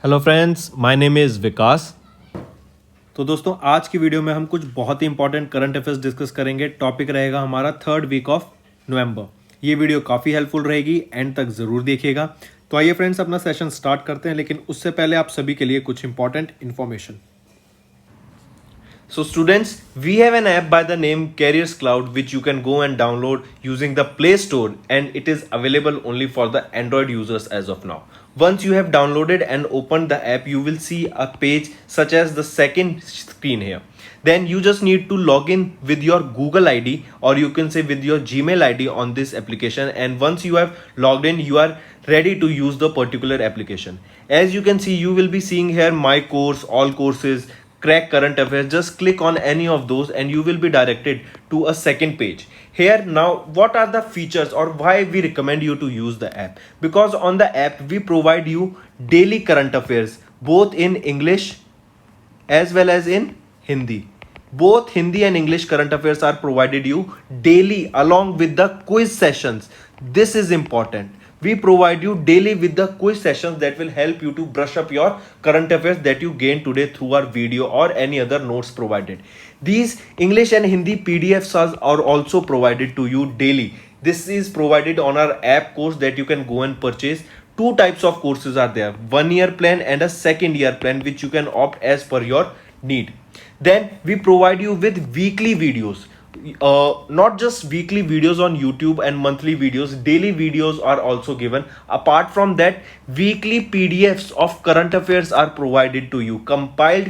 Hello friends, my name is Vikas. तो दोस्तों, आज की वीडियो में हम कुछ बहुत ही इंपॉर्टेंट करंट अफेयर्स डिस्कस करेंगे। टॉपिक रहेगा हमारा थर्ड वीक ऑफ नवंबर। ये वीडियो काफ़ी हेल्पफुल रहेगी, एंड तक ज़रूर देखिएगा। तो आइए फ्रेंड्स, अपना सेशन स्टार्ट करते हैं, लेकिन उससे पहले आप सभी के लिए कुछ important information. So students, we have an app by the name Careers Cloud which you can go and download using the Play Store, and it is available only for the Android users as of now. Once you have downloaded and opened the app, you will see a page such as the second screen here. Then you just need to log in with your Google ID, or you can say with your Gmail ID on this application, and once you have logged in, you are ready to use the particular application. As you can see, you will be seeing here my course, all courses, crack current affairs. Just click on any of those and you will be directed to a second page. Here now, what are the features or why we recommend you to use the app? Because on the app we provide you daily current affairs, both in English as well as in Hindi. Both Hindi and English current affairs are provided you daily along with the quiz sessions. This is important. We provide you daily with the quiz sessions that will help you to brush up your current affairs that you gained today through our video or any other notes provided. These English and Hindi PDFs are also provided to you daily. This is provided on our app course that you can go and purchase. Two types of courses are there: 1 year plan and a second year plan, which you can opt as per your need. Then we provide you with weekly videos. Not just weekly videos on YouTube and monthly videos, daily videos are also given. Apart from that, weekly PDFs of current affairs are provided to you. Compiled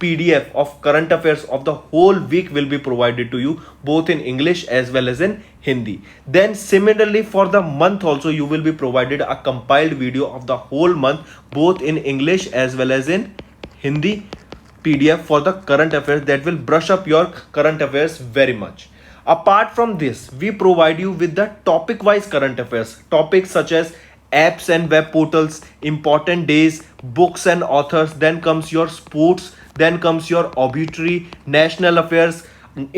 PDF of current affairs of the whole week will be provided to you, both in English as well as in Hindi. Then similarly for the month also, you will be provided a compiled video of the whole month, both in English as well as in Hindi PDF for the current affairs that will brush up your current affairs very much. Apart from this, we provide you with the topic wise current affairs, topics such as apps and web portals, important days, books and authors. Then comes your sports, then comes your obituary, national affairs,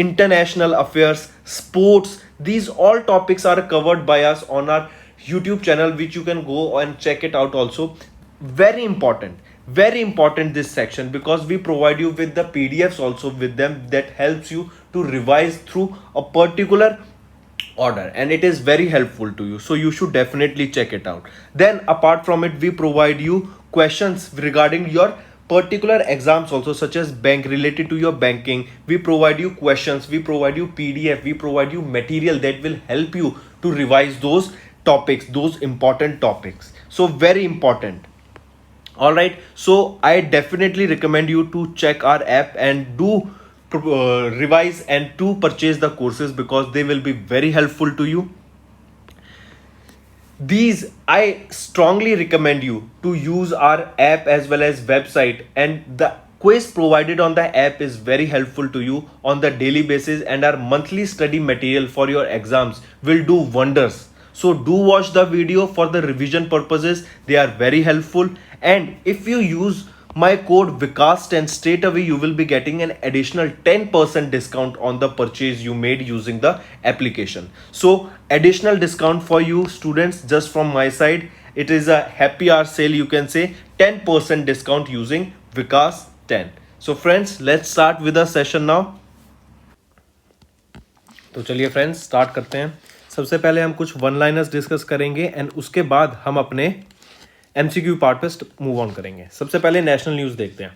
international affairs, sports. These all topics are covered by us on our YouTube channel, which you can go and check it out also. Very important this section, because we provide you with the PDFs also with them that helps you to revise through a particular order, and it is very helpful to you, so you should definitely check it out. Then apart from it, we provide you questions regarding your particular exams also, such as bank, related to your banking. We provide you questions, we provide you PDF, we provide you material that will help you to revise those topics, those important topics. So very important. All right, so I definitely recommend you to check our app and do revise and to purchase the courses, because they will be very helpful to you. These, I strongly recommend you to use our app as well as website, and the quiz provided on the app is very helpful to you on the daily basis, and our monthly study material for your exams will do wonders. So do watch the video for the revision purposes, they are very helpful. And if you use my code Vikas10, straight away you will be getting an additional 10% discount on the purchase you made using the application. So additional discount for you students just from my side. It is a happy hour sale, you can say 10% discount using Vikas10. So friends, let's start with the session now. तो चलिए friends, start करते हैं। सबसे पहले हम कुछ one liners discuss करेंगे, and उसके बाद हम अपने MCQ पार्ट पे मूव ऑन करेंगे। सबसे पहले नेशनल न्यूज़ देखते हैं।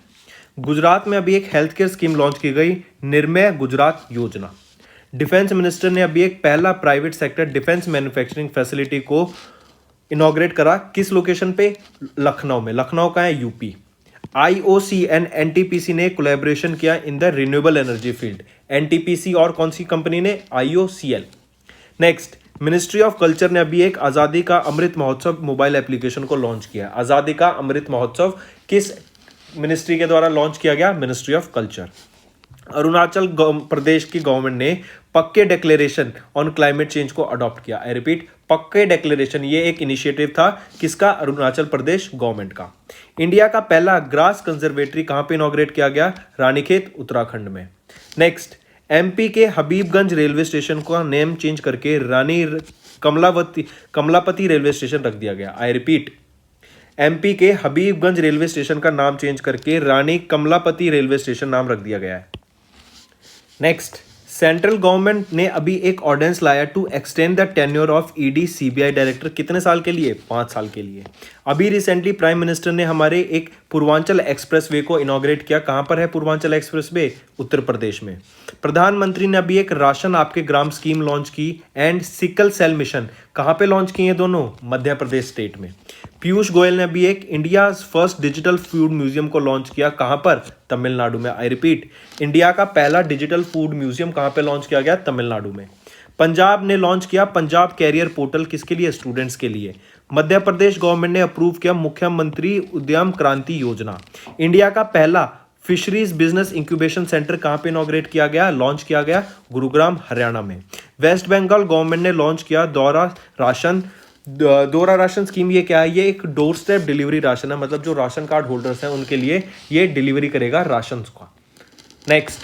गुजरात में अभी एक हेल्थ केयर स्कीम लॉन्च की गई, निर्मय गुजरात योजना। डिफेंस मिनिस्टर ने अभी एक पहला private sector defence manufacturing facility को इनॉग्रेट करा। किस लोकेशन पे? लखनऊ में। लखनऊ का है, यूपी। IOC एंड NTPC ने कोलैबोरेशन किया in the renewable energy field. NTPC और कौन सी कंपनी ने? IOCL। Next, ministry of culture ने अभी एक आज़ादी का अमृत महोत्सव मोबाइल एप्लीकेशन को लॉन्च किया। आज़ादी का अमृत महोत्सव किस मिनिस्ट्री के द्वारा लॉन्च किया गया? Ministry of culture. Arunachal Pradesh की गवर्नमेंट ने Pakke declaration on climate change को अडॉप्ट किया। आई रिपीट, पक्के डिक्लेरेशन, ये एक इनिशिएटिव था किसका? अरुणाचल प्रदेश गवर्नमेंट का। इंडिया का पहला ग्रास कंजर्वेटरी कहां पे इनॉग्रेट किया गया? रानीखेत, उत्तराखंड में। नेक्स्ट, MP के हबीबगंज रेलवे स्टेशन का नेम चेंज करके रानी कमलापति रेलवे स्टेशन रख दिया गया। आई रिपीट, एमपी के हबीबगंज रेलवे स्टेशन का नाम चेंज करके रानी कमलापति रेलवे स्टेशन नाम रख दिया गया है। नेक्स्ट, सेंट्रल गवर्नमेंट ने अभी एक ऑर्डिनेंस लाया to extend the tenure of ED CBI director. कितने साल के लिए? 5 साल के लिए। अभी रिसेंटली प्राइम मिनिस्टर ने हमारे एक पूर्वांचल एक्सप्रेसवे को इनॉग्रेट किया। कहां पर है पूर्वांचल एक्सप्रेसवे? उत्तर प्रदेश में। प्रधानमंत्री ने अभी एक राशन आपके ग्राम स्कीम लॉन्च की एंड सिकल सेल मिशन कहां पे लॉन्च किए दोनों? मध्य प्रदेश स्टेट में। पीयूष गोयल ने अभी एक India first digital food museum को लॉन्च किया। कहां पर? तमिलनाडु में। आई रिपीट, इंडिया का पहला डिजिटल फूड म्यूजियम कहां पे लॉन्च किया गया? तमिलनाडु में। पंजाब ने लॉन्च किया पंजाब कैरियर पोर्टल। किसके लिए? स्टूडेंट्स के लिए। मध्य प्रदेश गवर्नमेंट ने अप्रूव किया मुख्यमंत्री उद्यम क्रांति योजना। इंडिया का पहला फिशरीज बिजनेस इंक्यूबेशन सेंटर कहां पे इनॉग्रेट किया गया? लॉन्च किया गया गुरुग्राम, हरियाणा में। वेस्ट बंगाल गवर्नमेंट ने लॉन्च किया दोहरा राशन स्कीम। ये क्या है? ये एक डोर स्टेप डिलीवरी राशन है, मतलब जो राशन कार्ड होल्डर्स हैं उनके लिए ये डिलीवरी करेगा राशन का। नेक्स्ट,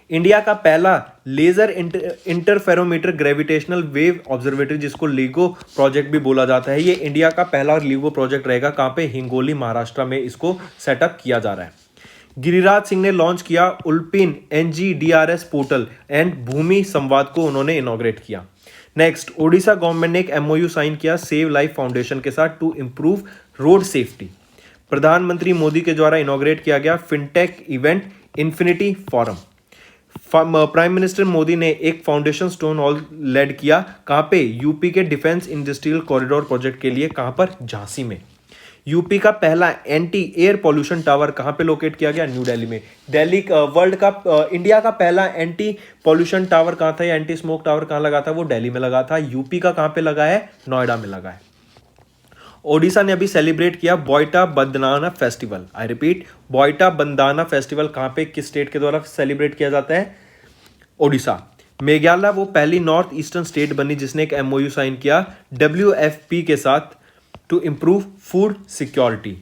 इंडिया का पहला laser interferometer gravitational wave observatory, जिसको लीगो प्रोजेक्ट भी बोला जाता है, ये इंडिया का पहला लीगो प्रोजेक्ट रहेगा। कहां पे? हिंगोली, महाराष्ट्र में इसको सेटअप किया जा रहा है। गिरिराज सिंह ने लॉन्च किया उल्पिन एनजीडीआरएस पोर्टल एंड भूमि संवाद को उन्होंने इनॉग्रेट किया। नेक्स्ट, ओडिशा गवर्नमेंट ने एक एमओयू साइन किया सेव लाइफ फाउंडेशन के साथ टू इंप्रूव रोड सेफ्टी। प्रधानमंत्री मोदी के द्वारा इनॉग्रेट किया गया fintech event infinity forum. Prime minister Modi ने एक फाउंडेशन स्टोन ऑल लेड किया। कहां पे? यूपी के डिफेंस इंडस्ट्रियल कॉरिडोर प्रोजेक्ट के लिए। कहां पर? झांसी में। यूपी का पहला एंटी एयर पॉल्यूशन टावर कहां पे लोकेट किया गया? न्यू दिल्ली में। इंडिया का पहला एंटी पॉल्यूशन टावर कहां था या एंटी स्मोक टावर कहां लगा था? वो दिल्ली में लगा था। यूपी का कहां पे लगा है? नोएडा में लगा है। ओडिशा ने अभी सेलिब्रेट किया Boita Bandana festival. I repeat, Boita Bandana festival कहां पे, किस स्टेट के द्वारा सेलिब्रेट किया जाता है? ओडिशा। मेघालय वो पहली नॉर्थ ईस्टर्न स्टेट बनी जिसने एक एमओयू साइन किया WFP के साथ to improve food security.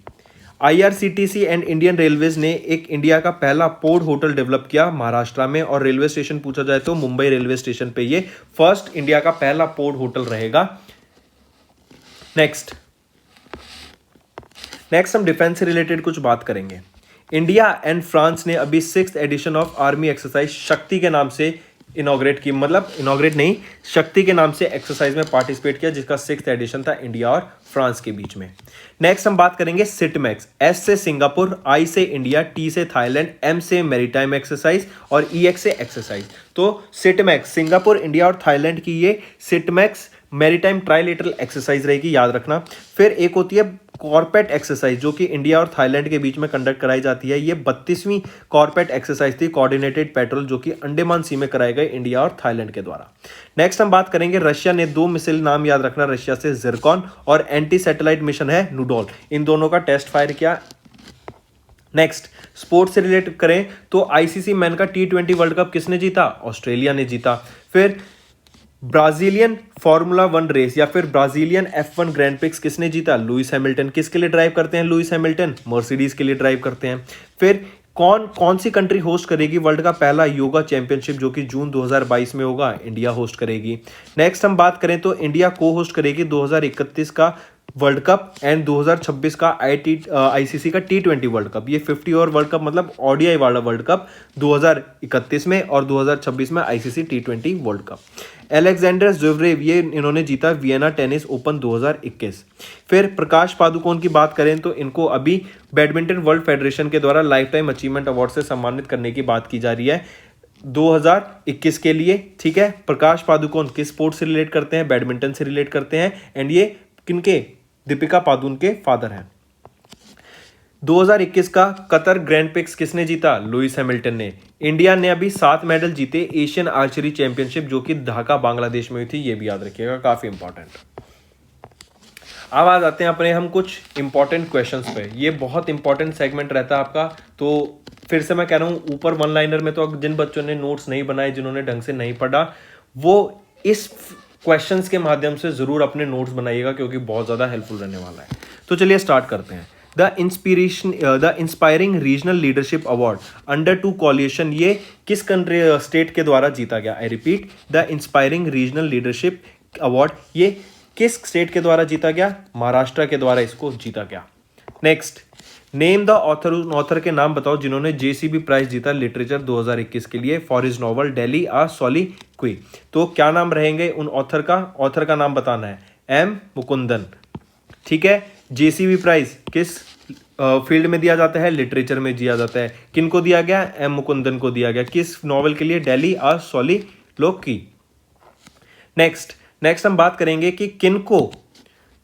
IRCTC and Indian railways ने एक इंडिया का पहला पोर्ट होटल डेवलप किया महाराष्ट्र में। और रेलवे स्टेशन पूछा जाए तो मुंबई रेलवे स्टेशन पे ये फर्स्ट इंडिया का पहला पोर्ट होटल रहेगा। नेक्स्ट हम डिफेंस से रिलेटेड कुछ बात करेंगे। इंडिया एंड फ्रांस ने अभी 6th addition of army exercise शक्ति के नाम से इनॉग्रेट की, मतलब इनॉग्रेट नहीं, शक्ति के नाम से एक्सरसाइज में पार्टिसिपेट किया, जिसका 6th एडिशन था इंडिया और फ्रांस के बीच में। नेक्स्ट हम बात करेंगे सिटमैक्स। S से सिंगापुर, I से इंडिया, T से थाईलैंड, M से मैरीटाइम एक्सरसाइज और EX से एक्सरसाइज। तो सिटमैक्स सिंगापुर, इंडिया और थाईलैंड की ये सिटमैक्स मैरीटाइम ट्राइलेटरल एक्सरसाइज रहेगी, याद रखना। फिर एक होती है कॉर्पेट एक्सरसाइज जो कि इंडिया और थाईलैंड के बीच में कंडक्ट कराई जाती है। ये 32वीं कॉर्पेट एक्सरसाइज थी, कोऑर्डिनेटेड पेट्रोल, जो कि अंडमान सी में कराए गए इंडिया और थाईलैंड के द्वारा। नेक्स्ट हम बात करेंगे रशिया ने 2 मिसाइल, नाम याद रखना रशिया से, जिरकॉन और एंटी सैटेलाइट मिशन है नूडोल, इन दोनों का टेस्ट फायर किया। नेक्स्ट स्पोर्ट्स से रिलेट करें तो ICC मैन का T20 वर्ल्ड कप किसने जीता? ऑस्ट्रेलिया ने जीता। फिर ब्राजीलियन फॉर्मूला 1 रेस या फिर ब्राजीलियन F1 ग्रैंड प्रिक्स किसने जीता? Lewis Hamilton. किसके लिए ड्राइव करते हैं लुइस हैमिल्टन? मर्सिडीज के लिए ड्राइव करते हैं। फिर कौन सी कंट्री होस्ट करेगी वर्ल्ड का पहला योगा चैंपियनशिप जो कि जून 2022 में होगा? इंडिया होस्ट करेगी। नेक्स्ट हम बात करें तो इंडिया को होस्ट करेगी 2031 का वर्ल्ड कप एंड 2026 का ICC का T20 वर्ल्ड कप। ये 50 ओवर वर्ल्ड कप, मतलब ODI वाला वर्ल्ड कप 2031 में और 2026 में ICC T20 world cup. Alexander Zverev ये इन्होंने जीता वियना टेनिस ओपन 2021। फिर प्रकाश पादुकोण की बात करें तो इनको अभी बैडमिंटन वर्ल्ड फेडरेशन के द्वारा लाइफ टाइम अचीवमेंट अवार्ड से सम्मानित करने की बात की जा रही है 2021 के लिए। ठीक है, प्रकाश पादुकोण किस स्पोर्ट से रिलेट करते हैं? बैडमिंटन से रिलेट करते हैं एंड ये किनके? दीपिका पादुकोण के फादर हैं। 2021 का कतर ग्रैंड प्रिक्स किसने जीता? लुइस हैमिल्टन ने। इंडिया ने अभी 7 मेडल जीते एशियन आर्चरी चैंपियनशिप जो कि ढाका बांग्लादेश में हुई थी, ये भी याद रखिएगा, काफी इंपॉर्टेंट। अब आ जाते हैं अपने हम कुछ इंपॉर्टेंट क्वेश्चंस पे। ये बहुत इंपॉर्टेंट सेगमेंट रहता है आपका, तो फिर से मैं कह रहा हूँ ऊपर 1 लाइनर में तो जिन बच्चों ने नोट्स नहीं बनाए, जिन्होंने ढंग से नहीं पढ़ा, वो इस क्वेश्चंस के माध्यम से जरूर अपने नोट्स बनाइएगा क्योंकि बहुत ज्यादा हेल्पफुल रहने वाला है। तो चलिए स्टार्ट करते हैं। The inspiring regional leadership award under 2 coalition ये किस कंट्री स्टेट के द्वारा जीता गया? I repeat, the inspiring regional leadership award ये किस स्टेट के द्वारा जीता गया? महाराष्ट्र के द्वारा इसको जीता गया। नेक्स्ट, नेम द ऑथर, उन ऑथर के नाम बताओ जिन्होंने जेसीबी प्राइज जीता लिटरेचर 2021 के लिए फॉर हिज नॉवल डेली आ सॉलिक्वी। तो क्या नाम रहेंगे उन ऑथर का? ऑथर का नाम बताना है, एम मुकुंदन। ठीक है, जेसीबी प्राइज किस फील्ड में दिया जाता है? लिटरेचर में दिया जाता है। किनको दिया गया? एम मुकुंदन को दिया गया। किस नॉवल के लिए? डेली आ सॉलिलोक्वी। नेक्स्ट हम बात करेंगे कि किनको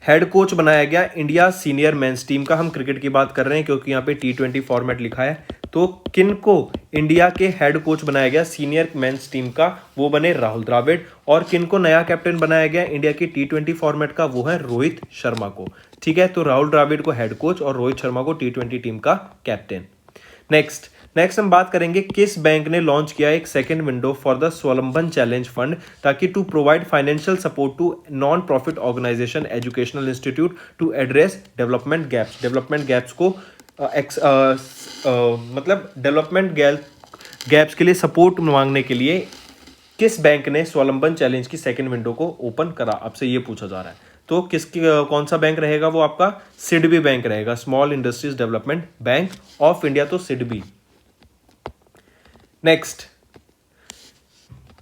हेड कोच बनाया गया इंडिया सीनियर मेंस टीम का। हम क्रिकेट की बात कर रहे हैं क्योंकि यहाँ पे T20 फॉर्मेट लिखा है। तो किनको इंडिया के हेड कोच बनाया गया सीनियर मेंस टीम का? वो बने राहुल द्रविड़। और किनको नया कैप्टन बनाया गया इंडिया की T20 फॉर्मेट का? वो है रोहित शर्मा को। ठीक है, तो राहुल द्रविड़ को हेड कोच और रोहित शर्मा को T20 टीम का कैप्टन। नेक्स्ट हम बात करेंगे किस बैंक ने लॉन्च किया एक second window for the Swavalamban challenge fund, ताकि to provide financial support to non profit organisation educational institute to address development gaps को मतलब डेवलपमेंट गैप्स के लिए सपोर्ट मांगने के लिए किस बैंक ने स्वावलंबन चैलेंज की सेकंड विंडो को ओपन करा? आपसे ये पूछा जा रहा है। तो कौन सा बैंक रहेगा? वो आपका सिडबी बैंक रहेगा, small industries development bank of India, तो सिडबी। नेक्स्ट,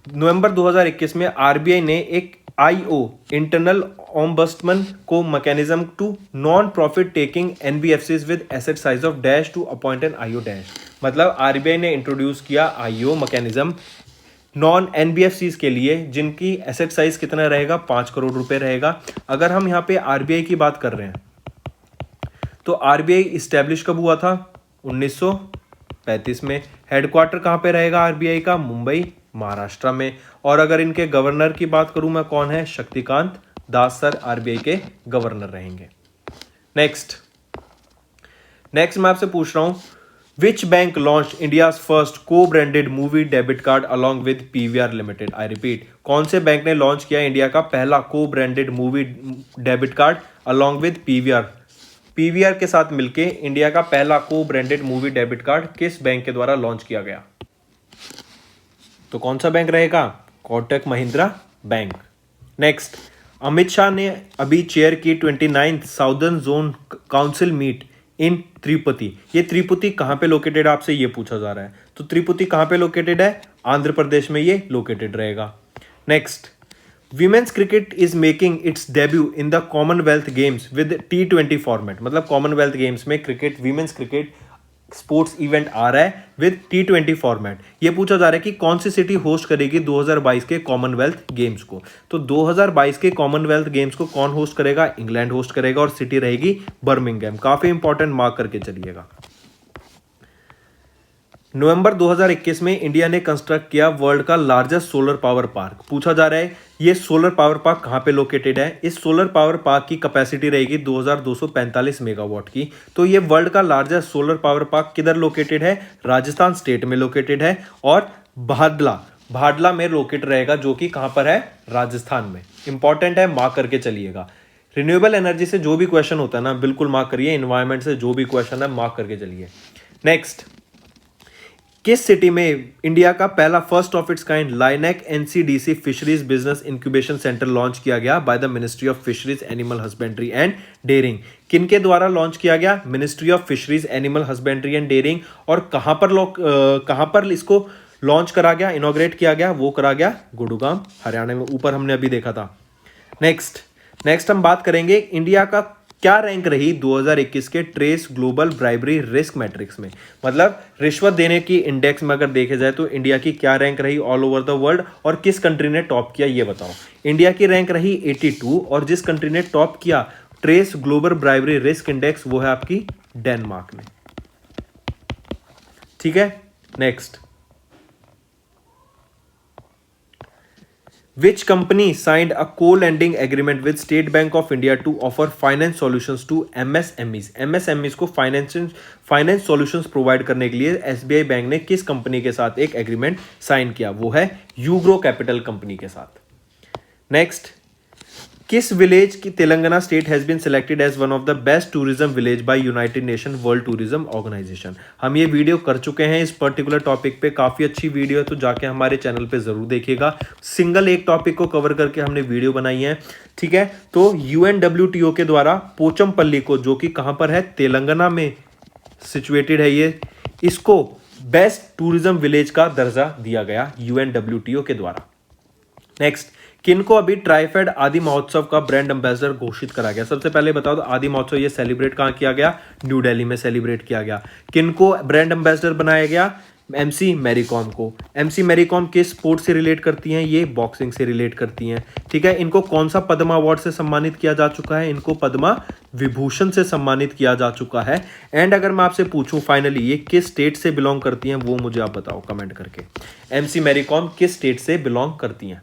नवंबर 2021 में आरबीआई ने एक आईओ इंटरनल ओम्बड्समैन को mechanism to non profit taking NBFCs with asset size of dash to appoint an IO dash. मतलब आरबीआई ने introduce किया आईओ मैकेनिज्म नॉन एनबीएफसीज के लिए जिनकी एसेट साइज कितना रहेगा? 5 करोड़ रुपए रहेगा। अगर हम यहाँ पे आरबीआई की बात कर रहे हैं तो आरबीआई इस्टेब्लिश कब हुआ था? 1935 में। हेडक्वार्टर कहाँ पे रहेगा आरबीआई का? मुंबई, महाराष्ट्र में। और अगर इनके गवर्नर की बात करूं मैं, कौन है? शक्तिकांत दास सर आरबीआई के गवर्नर रहेंगे। नेक्स्ट मैं आपसे पूछ रहा हूं, which bank launch India first को branded movie debit card along with PVR limited? I repeat, कौन से बैंक ने लॉन्च किया इंडिया का पहला को branded movie debit card along with PVR के साथ मिलके इंडिया का पहला को ब्रांडेड मूवी डेबिट कार्ड किस बैंक के द्वारा लॉन्च किया गया? तो कौन सा बैंक रहेगा? कोटक महिंद्रा बैंक। नेक्स्ट, अमित शाह ने अभी चेयर की 29th southern zone council meet in Tirupati. ये त्रिपुति कहां पे लोकेटेड है? आपसे ये पूछा जा रहा है। तो त्रिपुति कहां पे लोकेटेड है? आंध्र प्रदेश में ये लोकेटेड रहेगा। Next, women's cricket is making its debut in the Commonwealth Games with T20 format. मतलब कॉमनवेल्थ गेम्स में cricket, women's cricket sports event आ रहा है विद T20 फॉर्मेट। ये पूछा जा रहा है कि कौन सी सिटी होस्ट करेगी 2022 के कॉमनवेल्थ गेम्स को? तो 2022 के कॉमनवेल्थ गेम्स को कौन होस्ट करेगा? इंग्लैंड होस्ट करेगा और सिटी रहेगी बर्मिंघम। काफी इंपॉर्टेंट, मार्क करके चलिएगा। नवंबर 2021 में इंडिया ने कंस्ट्रक्ट किया वर्ल्ड का लार्जेस्ट सोलर पावर पार्क। पूछा जा रहा है ये सोलर पावर पार्क कहां पे लोकेटेड है? इस सोलर पावर पार्क की कैपेसिटी रहेगी 2245 मेगावाट की। तो ये वर्ल्ड का लार्जेस्ट सोलर पावर पार्क किधर लोकेटेड है? राजस्थान स्टेट में लोकेटेड है और भाडला में लोकेट रहेगा, जो कि कहां पर है? राजस्थान में। इंपॉर्टेंट है, मार्क करके चलिएगा। रिन्यूएबल एनर्जी से जो भी क्वेश्चन होता है ना, बिल्कुल मार्क करिए। एनवायरमेंट से जो भी क्वेश्चन है मार्क करके चलिए। नेक्स्ट, किस सिटी में इंडिया का पहला first of its kind LINAC NCDC fisheries business incubation centre launch किया गया by the ministry of fisheries animal husbandry and dairying? किनके द्वारा लॉन्च किया गया? Ministry of fisheries animal husbandry and dairying. और कहां पर इसको लॉन्च करा गया, इनॉग्रेट किया गया? वो करा गया गुड़गांव, हरियाणा में। ऊपर हमने अभी देखा था। नेक्स्ट हम बात करेंगे इंडिया का क्या रैंक रही 2021 के trace global bribery risk matrix में। मतलब रिश्वत देने की इंडेक्स में अगर देखे जाए तो इंडिया की क्या रैंक रही ऑल ओवर द वर्ल्ड, और किस कंट्री ने टॉप किया ये बताओ। इंडिया की रैंक रही 82 और जिस कंट्री ने टॉप किया trace global bribery risk index वो है आपकी डेनमार्क में। ठीक है। Next, which company signed a co-lending agreement with State Bank of India to offer finance solutions to MSMEs? MSMEs को फाइनेंस सॉल्यूशंस प्रोवाइड करने के लिए SBI बैंक ने किस कंपनी के साथ एक एग्रीमेंट साइन किया? वो है यूग्रो कैपिटल कंपनी के साथ। नेक्स्ट, किस विलेज की Telangana state has been selected as one of the best tourism village by United Nation World Tourism Organisation. हम ये वीडियो कर चुके हैं इस पर्टिकुलर टॉपिक पे, काफ़ी अच्छी वीडियो है, तो जाके हमारे चैनल पे ज़रूर देखिएगा। सिंगल एक टॉपिक को कवर करके हमने वीडियो बनाई है, ठीक है। तो UNWTO के द्वारा पोचमपल्ली को, जो कि कहाँ पर है, तेलंगाना में सिचुएटेड है ये, इसको बेस्ट टूरिज्म विलेज का दर्जा दिया गया UNWTO के द्वारा। नेक्स्ट, किनको अभी ट्राइफेड आदि महोत्सव का ब्रांड एम्बेसडर घोषित करा गया? सबसे पहले बता दो, आदि महोत्सव ये सेलिब्रेट कहाँ किया गया? न्यू दिल्ली में सेलिब्रेट किया गया। किनको ब्रांड एम्बेसडर बनाया गया? MC मैरी कॉम को। MC मैरी कॉम किस स्पोर्ट से रिलेट करती हैं? ये बॉक्सिंग से रिलेट करती हैं, ठीक है। इनको कौन सा पद्मा अवार्ड से सम्मानित किया जा चुका है? इनको पद्मा विभूषण से सम्मानित किया जा चुका है। एंड अगर मैं आपसे पूछूं फाइनली ये किस स्टेट से बिलोंग करती हैं, वो मुझे आप बताओ कमेंट करके। MC मैरी कॉम किस स्टेट से बिलोंग करती हैं?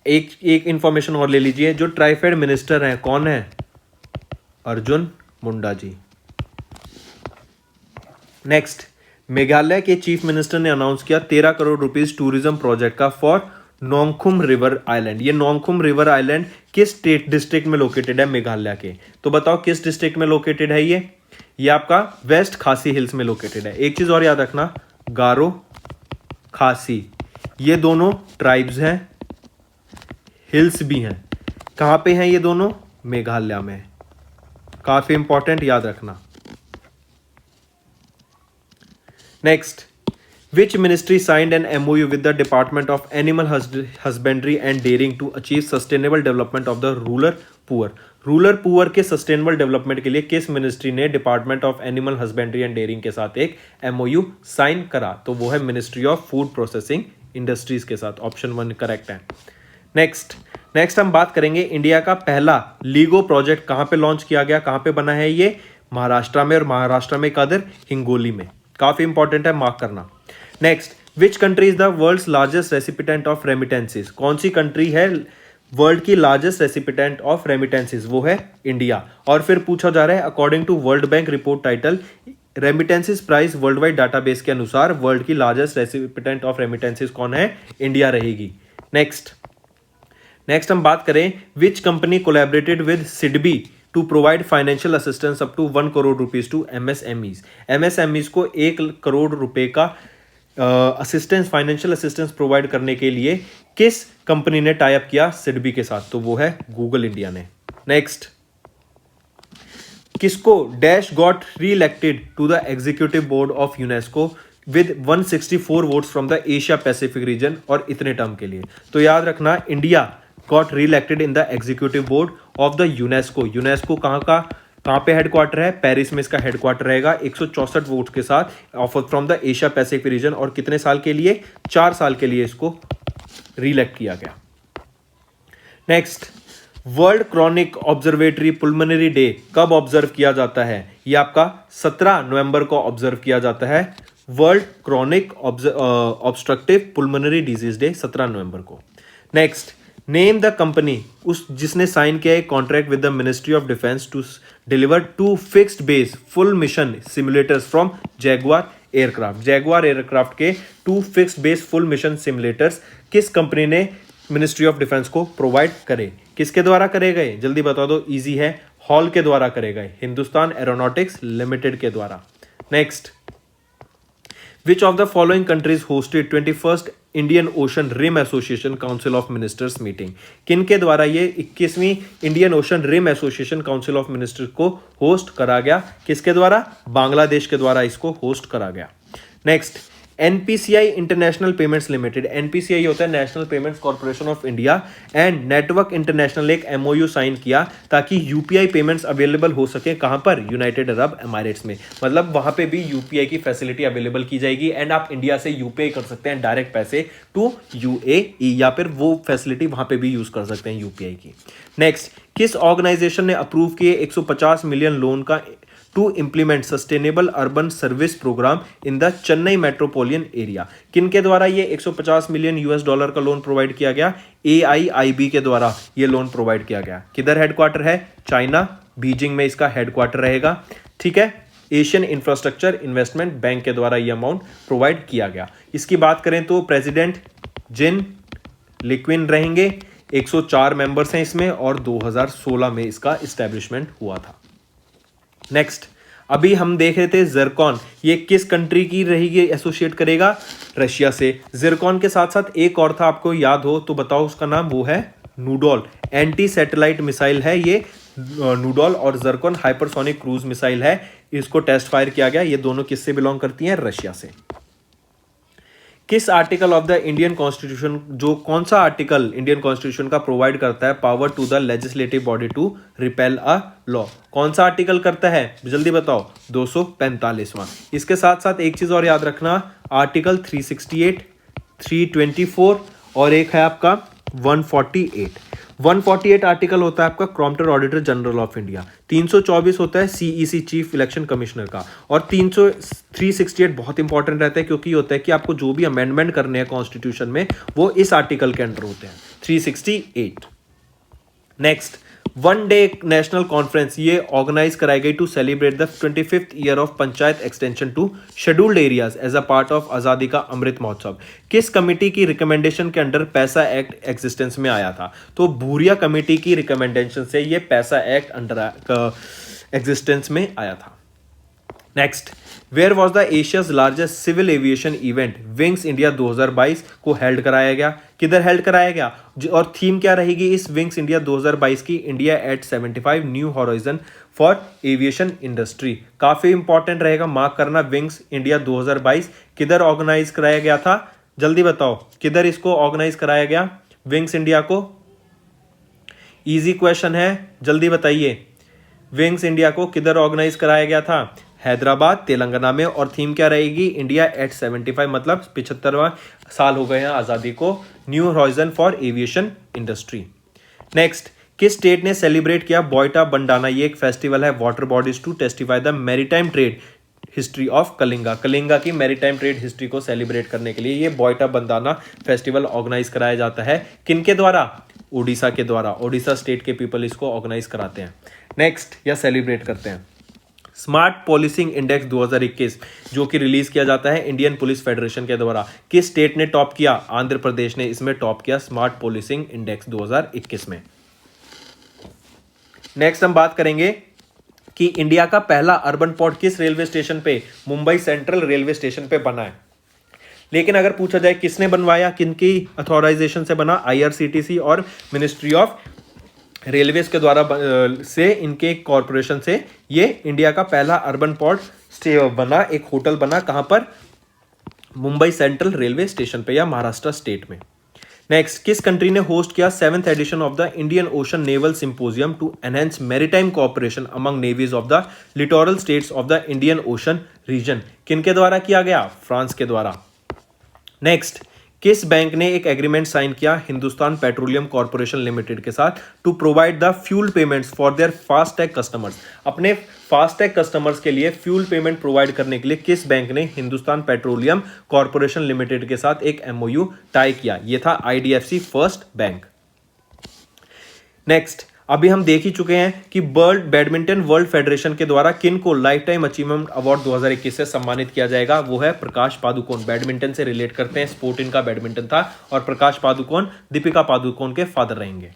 एक इंफॉर्मेशन और ले लीजिए, जो ट्राइफेड मिनिस्टर हैं कौन है? अर्जुन मुंडा जी। नेक्स्ट, मेघालय के चीफ मिनिस्टर ने अनाउंस किया 13 करोड़ रुपीस टूरिज्म प्रोजेक्ट का फॉर नोंगखुम रिवर आइलैंड। ये नोंगखुम रिवर आइलैंड किस स्टेट डिस्ट्रिक्ट में लोकेटेड है? मेघालय के। तो बताओ किस डिस्ट्रिक्ट में लोकेटेड है ये आपका वेस्ट खासी हिल्स में लोकेटेड है। एक चीज और याद रखना, गारो खासी ये दोनों ट्राइब्स हैं, हिल्स भी हैं। कहां पे हैं ये दोनों? मेघालय में। काफी इंपॉर्टेंट, याद रखना। Next, which ministry signed an MOU with the department of animal husbandry and dairying to achieve sustainable development of the rural poor? Rural poor के सस्टेनेबल डेवलपमेंट के लिए किस मिनिस्ट्री ने department of animal husbandry and dairying के साथ एक MOU sign करा? तो वो है ministry of food processing industries के साथ। ऑप्शन 1 करेक्ट है। नेक्स्ट हम बात करेंगे इंडिया का पहला लीगो प्रोजेक्ट कहां पे लॉन्च किया गया, कहां पे बना है ये? महाराष्ट्र में, और महाराष्ट्र में कादर हिंगोली में। काफी इंपॉर्टेंट है, मार्क करना। Next, which country is the world's largest recipient of remittances? कौन सी कंट्री है वर्ल्ड की लार्जेस्ट रेसिपिटेंट ऑफ रेमिटेंसेस? वो है इंडिया। और फिर पूछा जा रहा है according to World Bank report title remittances price world wide database के अनुसार वर्ल्ड की लार्जेस्ट रेसिपिटेंट ऑफ रेमिटेंसेस कौन है? इंडिया रहेगी। नेक्स्ट हम बात करें, which company collaborated with SIDBI to provide financial assistance up to 1 crore rupees to MSMEs? MSMEs को 1 करोड़ रुपए का असिस्टेंस, फाइनेंशियल असिस्टेंस प्रोवाइड करने के लिए किस कंपनी ने टाई अप किया? सिडबी के साथ। तो वो है गूगल इंडिया ने। नेक्स्ट, किसको dash got re elected to the executive board of UNESCO with 164 votes from the Asia Pacific region और इतने टर्म के लिए? तो याद रखना, India got re elected in the executive board of the UNESCO. UNESCO कहाँ पे हेडक्वार्टर है? पेरिस में इसका हेडक्वार्टर रहेगा। 164 वोट के साथ offer from the Asia Pacific region, और कितने साल के लिए? 4 साल के लिए इसको री इलेक्ट किया गया। Next, world chronic obstructive pulmonary day कब ऑब्जर्व किया जाता है? ये आपका 17 नवंबर को ऑब्जर्व किया जाता है। World chronic obstructive pulmonary disease day 17 नवंबर को। नेक्स्ट, नेम द कंपनी जिसने साइन किया है contract with the ministry of defence to deliver 2 fixed base full mission simulators from Jaguar aircraft. Jaguar aircraft के 2 fixed base full mission simulators किस company ने ministry of defence को provide करे? किसके द्वारा करे गए? जल्दी बता दो, इजी है, हॉल के द्वारा करे गए, हिंदुस्तान एरोनॉटिक्स लिमिटेड के द्वारा। Next, Which of the following countries hosted 21st Indian Ocean Rim Association Council of Ministers meeting? किन के द्वारा ये 21वीं Indian Ocean Rim Association Council of Ministers को होस्ट करा गया? किसके द्वारा? बांग्लादेश के द्वारा इसको होस्ट करा गया। Next, NPCI international payments limited, NPCI होता है national payments corporation of India, and network international एक MOU साइन किया ताकि UPI पेमेंट्स अवेलेबल हो सके। कहां पर? यूनाइटेड अरब एमिरेट्स में। मतलब वहां पे भी UPI की फैसिलिटी अवेलेबल की जाएगी, एंड आप इंडिया से UPI कर सकते हैं डायरेक्ट पैसे टू UAE, या फिर वो फैसिलिटी वहां पे भी यूज कर सकते हैं UPI की। नेक्स्ट, किस ऑर्गेनाइजेशन ने अप्रूव किए 150 मिलियन लोन का to implement sustainable urban service programme in the Chennai metropolitan area? किनके द्वारा ये 150 मिलियन $US का लोन प्रोवाइड किया गया? AIIB के द्वारा ये लोन प्रोवाइड किया गया। किधर हेडक्वार्टर है? चाइना, बीजिंग में इसका हेडक्वार्टर रहेगा, ठीक है। एशियन इंफ्रास्ट्रक्चर इन्वेस्टमेंट बैंक के द्वारा ये अमाउंट प्रोवाइड किया गया। इसकी बात करें तो प्रेसिडेंट जिन लिक्विन रहेंगे, 104 मेंबर्स हैं इसमें और 2016 में इसका इस्टेब्लिशमेंट हुआ था। नेक्स्ट, अभी हम देख रहे थे जिरकॉन, ये किस कंट्री की रहेगी, एसोसिएट करेगा रशिया से। जिरकॉन के साथ साथ एक और था, आपको याद हो तो बताओ उसका नाम, वो है नूडोल। एंटी सैटेलाइट मिसाइल है ये नूडोल, और जिरकॉन हाइपरसोनिक क्रूज मिसाइल है, इसको टेस्ट फायर किया गया। ये दोनों किससे बिलोंग करती हैं, रशिया से। किस article of the Indian constitution, जो कौन सा आर्टिकल इंडियन कॉन्स्टिट्यूशन का प्रोवाइड करता है power to the legislative body to repeal a law, कौन सा आर्टिकल करता है, जल्दी बताओ, 245वां। इसके साथ साथ एक चीज और याद रखना, आर्टिकल 368, 324 और एक है आपका 148। 148 आर्टिकल होता है आपका Crompton auditor general of India, 324 होता है सीईसी चीफ इलेक्शन कमिश्नर का, और 368 बहुत इंपॉर्टेंट रहता है क्योंकि होता है कि आपको जो भी अमेंडमेंट करने हैं कॉन्स्टिट्यूशन में वो इस आर्टिकल के अंडर होते हैं, 368। Next, one day national conference, ये ऑर्गेनाइज कराई गई to celebrate the 25th year of panchayat extension to scheduled areas as a part of Azadi ka Amrit Mahotsav. किस कमेटी की रिकमेंडेशन के अंडर पैसा एक्ट एग्जिस्टेंस में आया था, तो भूरिया कमेटी की रिकमेंडेशन से ये पैसा एक्ट अंडर एग्जिस्टेंस में आया था। Next, where was the Asia's largest civil aviation event Wings India 2022 को हेल्ड कराया गया, किधर हेल्ड कराया गया, और थीम क्या रहेगी इस विंग्स इंडिया 2022 की, India at 75 new horizon for aviation industry. काफी इंपॉर्टेंट रहेगा, मार्क करना, विंग्स इंडिया 2022 किधर ऑर्गेनाइज कराया गया था, जल्दी बताओ, किधर इसको ऑर्गेनाइज कराया गया विंग्स इंडिया को, इजी क्वेश्चन है, जल्दी बताइए, विंग्स इंडिया को किधर ऑर्गेनाइज कराया गया था, हैदराबाद तेलंगाना में, और थीम क्या रहेगी, इंडिया एट 75, मतलब 75वां साल हो गए हैं आज़ादी को, new horizon for aviation industry. Next, किस स्टेट ने सेलिब्रेट किया बोयटा बंडाना, ये एक फेस्टिवल है water bodies to testify the maritime trade history of Kalinga, Kalinga की मैरीटाइम ट्रेड हिस्ट्री को सेलिब्रेट करने के लिए ये बोयटा बंदाना फेस्टिवल ऑर्गेनाइज कराया जाता है, किनके द्वारा, उड़ीसा के द्वारा, उड़ीसा स्टेट के पीपल इसको ऑर्गेनाइज कराते हैं। नेक्स्ट, या सेलिब्रेट करते हैं। स्मार्ट पोलिसिंग इंडेक्स 2021 जो कि रिलीज किया जाता है इंडियन पुलिस फेडरेशन के द्वारा, किस स्टेट ने टॉप किया, आंध्र प्रदेश ने इसमें टॉप किया स्मार्ट पोलिसिंग इंडेक्स 2021 में। नेक्स्ट हम बात करेंगे कि इंडिया का पहला अर्बन पोर्ट किस रेलवे स्टेशन पे, मुंबई सेंट्रल रेलवे स्टेशन पे बना है। लेकिन अगर पूछा जाए किसने बनवाया, किनकी अथॉराइजेशन से बना, आईआरसीटीसी और मिनिस्ट्री ऑफ रेलवेज के द्वारा से, इनके कॉरपोरेशन से ये इंडिया का पहला अर्बन पोर्ट स्टे बना, एक होटल बना, कहां पर, मुंबई सेंट्रल रेलवे स्टेशन पे या महाराष्ट्र स्टेट में। नेक्स्ट, किस कंट्री ने होस्ट किया 7th edition of the Indian Ocean naval symposium to enhance maritime cooperation among navies of the littoral states of the Indian Ocean region, किनके द्वारा किया गया, फ्रांस के द्वारा। नेक्स्ट, किस बैंक ने एक एग्रीमेंट साइन किया हिंदुस्तान पेट्रोलियम कॉर्पोरेशन लिमिटेड के साथ to provide the fuel payments for their FASTag customers, अपने फास्टैग कस्टमर्स के लिए फ्यूल पेमेंट प्रोवाइड करने के लिए किस बैंक ने हिंदुस्तान पेट्रोलियम कॉर्पोरेशन लिमिटेड के साथ एक एमओयू टाई किया, यह था आईडीएफसी फर्स्ट बैंक। नेक्स्ट, अभी हम देख ही चुके हैं कि बैडमिंटन वर्ल्ड फेडरेशन के द्वारा किन को लाइफ टाइम अचीवमेंट अवार्ड 2021 से सम्मानित किया जाएगा, वो है प्रकाश पादुकोण। बैडमिंटन से रिलेट करते हैं, स्पोर्ट इनका बैडमिंटन था, और प्रकाश पादुकोण दीपिका पादुकोण के फादर रहेंगे।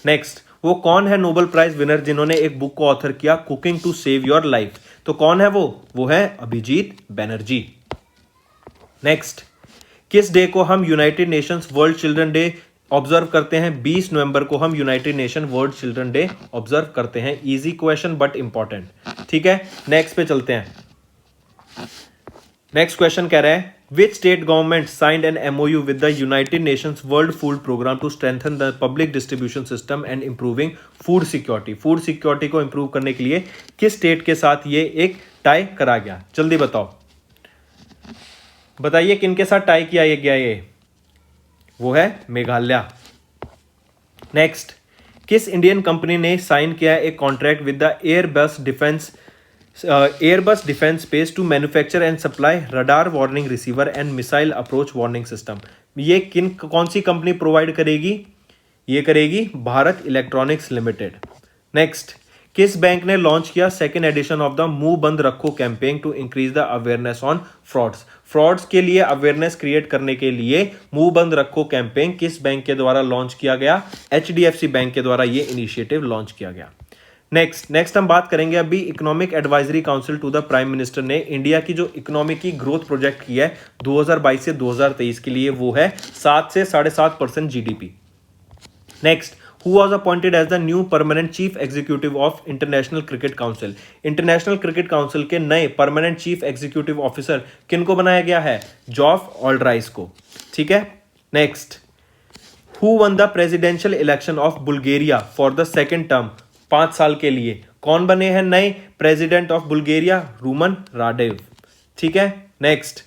नेक्स्ट, वो कौन है नोबेल प्राइज विनर जिन्होंने एक बुक को ऑथर किया cooking to save your life, तो कौन है वो है अभिजीत बैनर्जी। नेक्स्ट, किस डे को हम United Nations World Children Day observe करते हैं, 20 नवंबर को हम United Nation World Children Day observe करते हैं। इजी क्वेश्चन बट इंपॉर्टेंट, ठीक है। नेक्स्ट पे चलते हैं। नेक्स्ट क्वेश्चन कह रहा है which state government signed an MOU with the United Nations World Food Programme to strengthen the public distribution system and improving food security, food security को improve करने के लिए किस स्टेट के साथ ये एक टाई करा गया, जल्दी बताओ, बताइए किनके साथ टाई किया गया, ये वो है मेघालय। नेक्स्ट, किस इंडियन कंपनी ने साइन किया एक contract with the Airbus defence space to manufacture and supply radar warning receiver and missile approach warning system, ये कौन सी कंपनी प्रोवाइड करेगी, ये करेगी भारत इलेक्ट्रॉनिक्स लिमिटेड। नेक्स्ट, किस बैंक ने लॉन्च किया second edition of the Munh Band Rakho campaign to increase the awareness on frauds? Frauds के लिए अवेयरनेस क्रिएट करने के लिए मुंह बंद रखो कैंपेन किस बैंक के द्वारा लॉन्च किया गया? HDFC बैंक के द्वारा ये इनिशिएटिव लॉन्च किया गया। नेक्स्ट हम बात करेंगे अभी economic advisory council to the prime minister ने इंडिया की जो इकोनॉमी की ग्रोथ प्रोजेक्ट की है 2022 से 2023 के लिए, वो है 7 से 7.5% GDP। Next, who was appointed as the new permanent chief executive of international cricket council? International cricket council के नए परमानेंट चीफ एग्जीक्यूटिव ऑफिसर किनको बनाया गया है? जॉफ ऑल्ड्राइस को। ठीक है। Next, who won the presidential election of Bulgaria for the second term? 5 साल के लिए कौन बने हैं नए president of Bulgaria? Roman Radev. ठीक है। नेक्स्ट,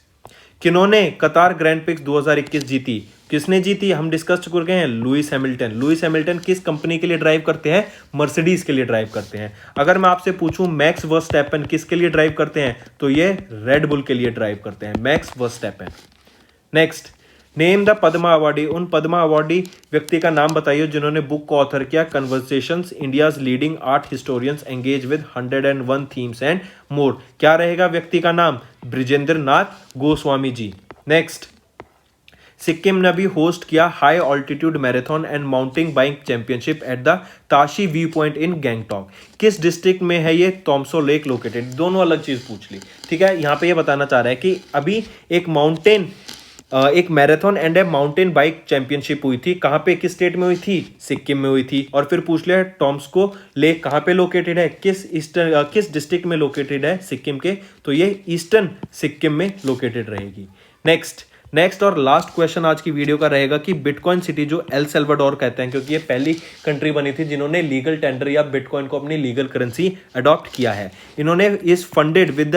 किन्होंने कतार ग्रैंड प्रिक्स 2021 जीती? किसने जीती? हम डिस्कस कर गए हैं, लुइस हैमिल्टन। लुइस हैमिल्टन किस कंपनी के लिए ड्राइव करते हैं? मर्सिडीज के लिए ड्राइव करते हैं। अगर मैं आपसे पूछूं मैक्स वर्स्टैपेन किसके लिए ड्राइव करते हैं, तो ये रेड बुल के लिए ड्राइव करते हैं, max Verstappen. Next, name the Padma awardee. उन पद्मा अवार्डी व्यक्ति का नाम बताइए जिन्होंने बुक को ऑथर किया conversations India's leading art historians engage with 101 themes and more. क्या रहेगा व्यक्ति का नाम? ब्रिजेंद्र नाथ गोस्वामी जी। नेक्स्ट, सिक्किम ने भी होस्ट किया high altitude marathon and mountain bike championship at the Tashi view point in Gangtok. किस डिस्ट्रिक्ट में है ये? तोमसो लेक लोकेटेड। दोनों अलग चीज पूछ ली। ठीक है। यहाँ पे ये बताना चाह रहा है कि अभी एक marathon and A mountain bike championship हुई थी। कहाँ पे, किस स्टेट में हुई थी? सिक्किम में हुई थी। और फिर पूछ लिया टॉम्स्को लेक कहाँ पे लोकेटेड है? किस डिस्ट्रिक्ट में लोकेटेड है सिक्किम के? तो ये ईस्टर्न सिक्किम में लोकेटेड रहेगी। नेक्स्ट और लास्ट क्वेश्चन आज की वीडियो का रहेगा कि बिटकॉइन सिटी जो एल सेल्वाडोर कहते हैं, क्योंकि ये पहली कंट्री बनी थी जिन्होंने लीगल टेंडर या बिटकॉइन को अपनी लीगल करेंसी अडॉप्ट किया है। इन्होंने is funded with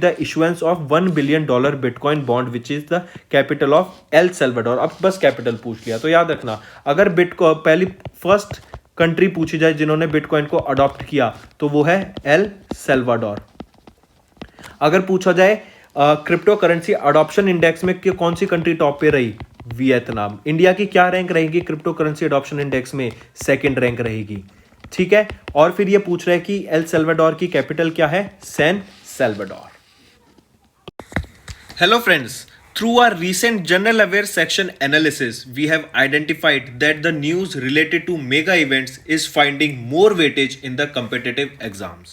the issuance of $1 billion bitcoin bond which is the capital of El Salvador. अब बस कैपिटल पूछ लिया तो याद रखना, अगर बिटकॉइन फर्स्ट कंट्री पूछी जाए जिन्होंने बिटकॉइन को अडॉप्ट किया तो वो है एल सेल्वाडोर। अगर पूछा जाए क्रिप्टो करेंसी अडॉप्शन इंडेक्स में कि कौन सी कंट्री टॉप पे रही? वियतनाम। इंडिया की क्या रैंक रहेगी क्रिप्टो करेंसी अडॉप्शन इंडेक्स में? सेकंड रैंक रहेगी। ठीक है। और फिर ये पूछ रहे हैं कि एल सेल्वाडोर की कैपिटल क्या है? San Salvador. Hello friends, through our recent general aware section analysis, we have identified that the news related to mega events is finding more weightage in the competitive exams.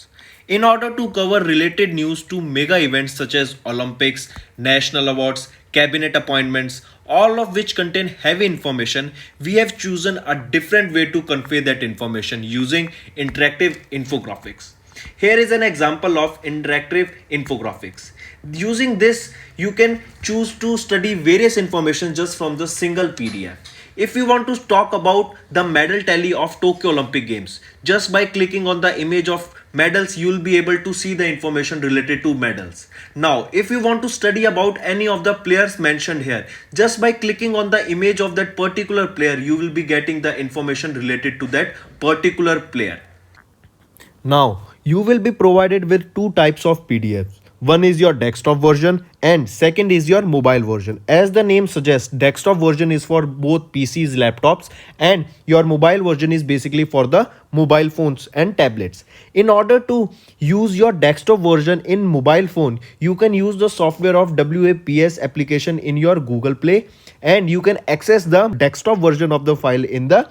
In order to cover related news to mega events such as Olympics, national awards, cabinet appointments, all of which contain heavy information, we have chosen a different way to convey that information using interactive infographics. Here is an example of interactive infographics. Using this, you can choose to study various information just from the single PDF. If you want to talk about the medal tally of Tokyo Olympic Games, just by clicking on the image of medals, you will be able to see the information related to medals. Now, if you want to study about any of the players mentioned here, just by clicking on the image of that particular player, you will be getting the information related to that particular player. Now, you will be provided with two types of PDFs. One is your desktop version and second is your mobile version. As the name suggests, desktop version is for both PCs, laptops, and your mobile version is basically for the mobile phones and tablets. In order to use your desktop version in mobile phone, you can use the software of WAPS application in your Google Play, and you can access the desktop version of the file in the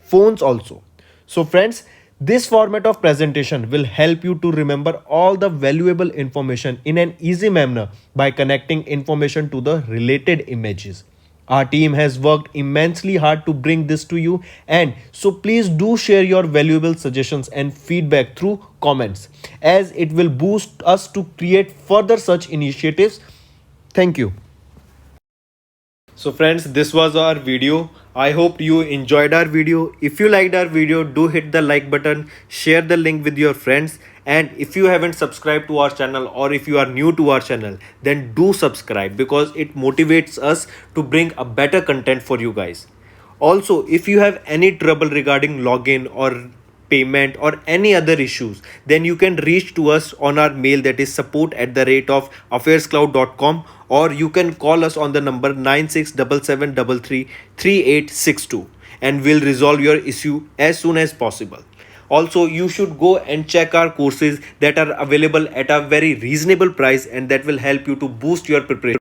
phones also. So friends, this format of presentation will help you to remember all the valuable information in an easy manner by connecting information to the related images. Our team has worked immensely hard to bring this to you, and so please do share your valuable suggestions and feedback through comments, as it will boost us to create further such initiatives. Thank you. So friends, this was our video. I hope you enjoyed our video. If you liked our video, do hit the like button, share the link with your friends, and if you haven't subscribed to our channel or if you are new to our channel, then do subscribe because it motivates us to bring a better content for you guys. Also, if you have any trouble regarding login or payment or any other issues, then you can reach to us on our mail, that is support@affairscloud.com, or you can call us on the number 9677333862. and will resolve your issue as soon as possible. Also, you should go and check our courses that are available at a very reasonable price and that will help you to boost your preparation.